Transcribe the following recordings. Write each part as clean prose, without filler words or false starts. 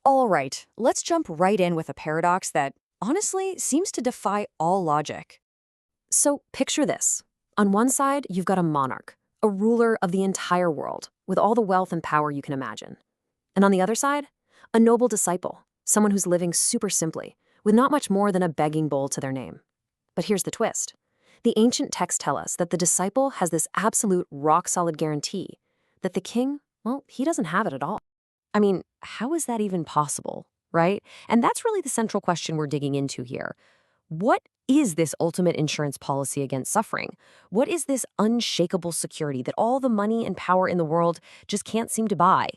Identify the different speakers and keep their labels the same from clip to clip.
Speaker 1: All right, let's jump right in with a paradox that, honestly, seems to defy all logic. So picture this. On one side, you've got a monarch, a ruler of the entire world, with all the wealth and power you can imagine. And on the other side, a noble disciple, someone who's living super simply, with not much more than a begging bowl to their name. But here's the twist. The ancient texts tell us that the disciple has this absolute rock-solid guarantee that the king, well, he doesn't have it at all. I mean, how is that even possible, right? And that's really the central question we're digging into here. What is this ultimate insurance policy against suffering? What is this unshakable security that all the money and power in the world just can't seem to buy?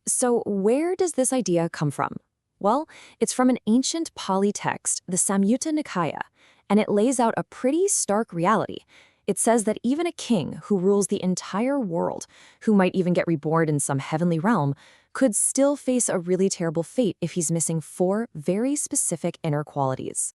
Speaker 1: So where does this idea come from? Well, it's from an ancient Pali text, the Samyutta Nikaya, and it lays out a pretty stark reality. It says that even a king who rules the entire world, who might even get reborn in some heavenly realm, could still face a really terrible fate if he's missing 4 very specific inner qualities.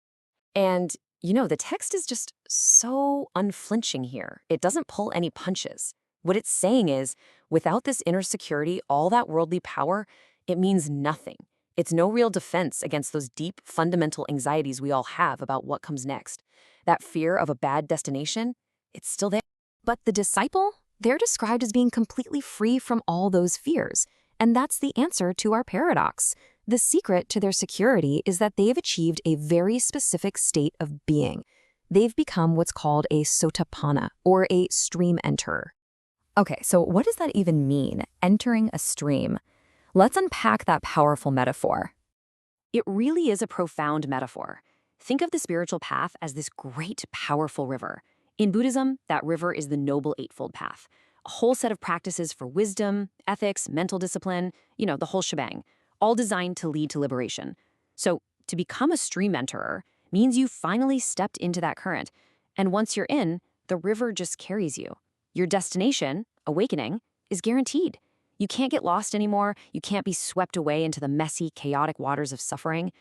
Speaker 1: And, the text is just so unflinching here. It doesn't pull any punches. What it's saying is, without this inner security, all that worldly power, it means nothing. It's no real defense against those deep, fundamental anxieties we all have about what comes next. That fear of a bad destination, it's still there. But the disciple, they're described as being completely free from all those fears. And that's the answer to our paradox. The secret to their security is that they've achieved a very specific state of being. They've become what's called a sotāpanna, or a stream enterer. Okay, so what does that even mean, entering a stream? Let's unpack that powerful metaphor. It really is a profound metaphor. Think of the spiritual path as this great, powerful river. In Buddhism, that river is the Noble Eightfold Path. A whole set of practices for wisdom, ethics, mental discipline, the whole shebang, all designed to lead to liberation. So to become a stream enterer means you finally stepped into that current. And once you're in, the river just carries you. Your destination, awakening, is guaranteed. You can't get lost anymore. You can't be swept away into the messy, chaotic waters of suffering.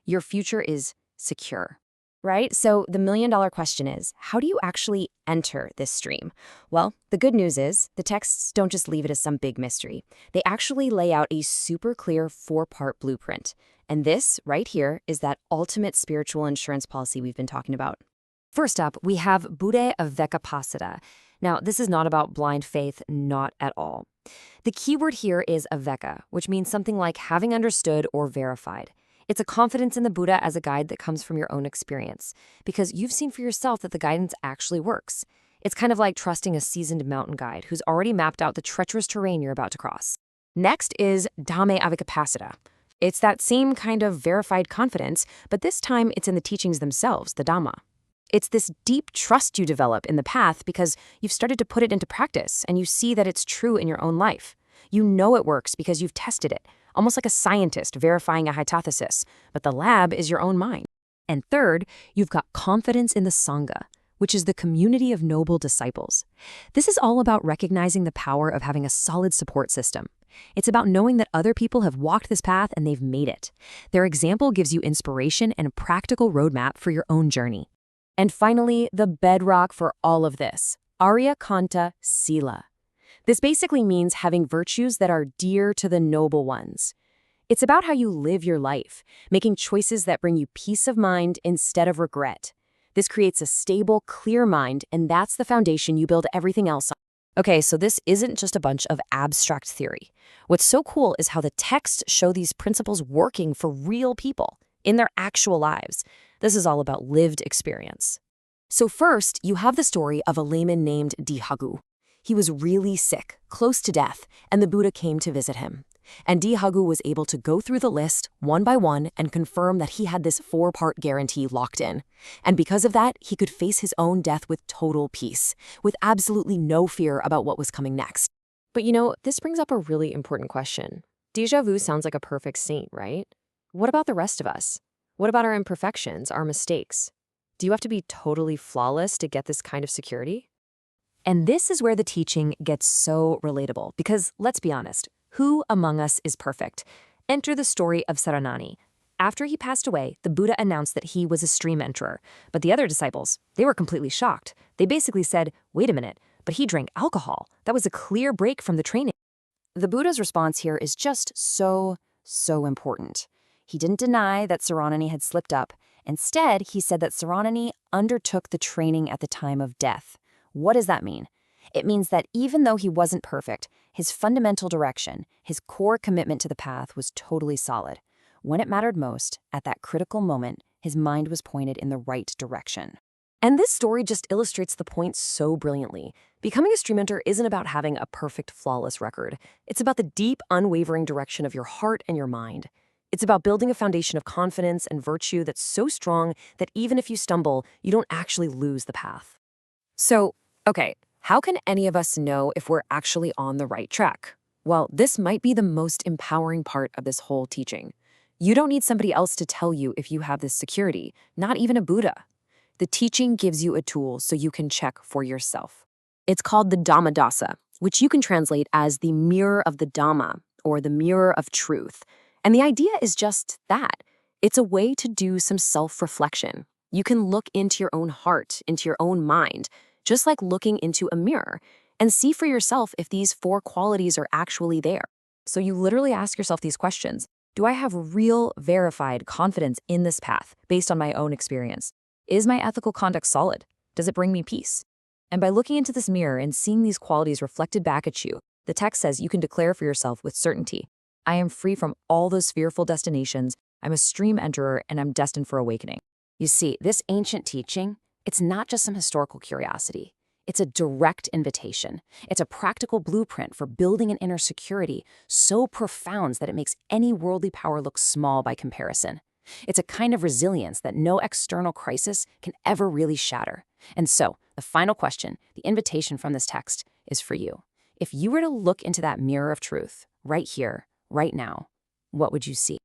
Speaker 1: Your future is secure. Right? So the million-dollar question is, how do you actually enter this stream? Well, the good news is the texts don't just leave it as some big mystery. They actually lay out a super clear 4-part blueprint. And this right here is that ultimate spiritual insurance policy we've been talking about. First up, we have Buddha Avekapasada. Now, this is not about blind faith, not at all. The key word here is aveka, which means something like having understood or verified. It's a confidence in the Buddha as a guide that comes from your own experience, because you've seen for yourself that the guidance actually works. It's kind of like trusting a seasoned mountain guide who's already mapped out the treacherous terrain you're about to cross. Next is Dhamma Avekapasada. It's that same kind of verified confidence, but this time it's in the teachings themselves, the Dhamma. It's this deep trust you develop in the path because you've started to put it into practice and you see that it's true in your own life. You know it works because you've tested it, almost like a scientist verifying a hypothesis, but the lab is your own mind. And third, you've got confidence in the Saṅgha, which is the community of noble disciples. This is all about recognizing the power of having a solid support system. It's about knowing that other people have walked this path and they've made it. Their example gives you inspiration and a practical roadmap for your own journey. And finally, the bedrock for all of this, Arya Kanta Sila. This basically means having virtues that are dear to the noble ones. It's about how you live your life, making choices that bring you peace of mind instead of regret. This creates a stable, clear mind, and that's the foundation you build everything else on. Okay, so this isn't just a bunch of abstract theory. What's so cool is how the texts show these principles working for real people, in their actual lives. This is all about lived experience. So first, you have the story of a layman named Diṭṭhi. He was really sick, close to death, and the Buddha came to visit him. And Diṭṭhi was able to go through the list one by one and confirm that he had this 4-part guarantee locked in. And because of that, he could face his own death with total peace, with absolutely no fear about what was coming next. But this brings up a really important question. Déjà vu sounds like a perfect saint, right? What about the rest of us? What about our imperfections, our mistakes? Do you have to be totally flawless to get this kind of security? And this is where the teaching gets so relatable, because let's be honest, who among us is perfect? Enter the story of Saranani. After he passed away, the Buddha announced that he was a stream enterer, but the other disciples, they were completely shocked. They basically said, wait a minute, but he drank alcohol. That was a clear break from the training. The Buddha's response here is just so
Speaker 2: So important. He didn't deny that Saranani had slipped up. Instead, he said that Saranani undertook the training at the time of death. What does that mean? It means that even though he wasn't perfect, his fundamental direction, his core commitment to the path was totally solid. When it mattered most, at that critical moment, his mind was pointed in the right direction.
Speaker 1: And this story just illustrates the point so brilliantly. Becoming a stream mentor isn't about having a perfect, flawless record. It's about the deep, unwavering direction of your heart and your mind. It's about building a foundation of confidence and virtue that's so strong that even if you stumble, you don't actually lose the path. So, okay, how can any of us know if we're actually on the right track? Well, this might be the most empowering part of this whole teaching. You don't need somebody else to tell you if you have this security, not even a Buddha. The teaching gives you a tool so you can check for yourself. It's called the Dhamma, which you can translate as the mirror of the Dhamma, or the mirror of truth. And the idea is just that. It's a way to do some self-reflection. You can look into your own heart, into your own mind, just like looking into a mirror, and see for yourself if these 4 qualities are actually there. So you literally ask yourself these questions. Do I have real, verified confidence in this path based on my own experience? Is my ethical conduct solid? Does it bring me peace? And by looking into this mirror and seeing these qualities reflected back at you, the text says you can declare for yourself with certainty, I am free from all those fearful destinations, I'm a stream enterer, and I'm destined for awakening.
Speaker 2: You see, this ancient teaching, it's not just some historical curiosity. It's a direct invitation. It's a practical blueprint for building an inner security so profound that it makes any worldly power look small by comparison. It's a kind of resilience that no external crisis can ever really shatter. And so, the final question, the invitation from this text, is for you. If you were to look into that mirror of truth, right here, right now, what would you see?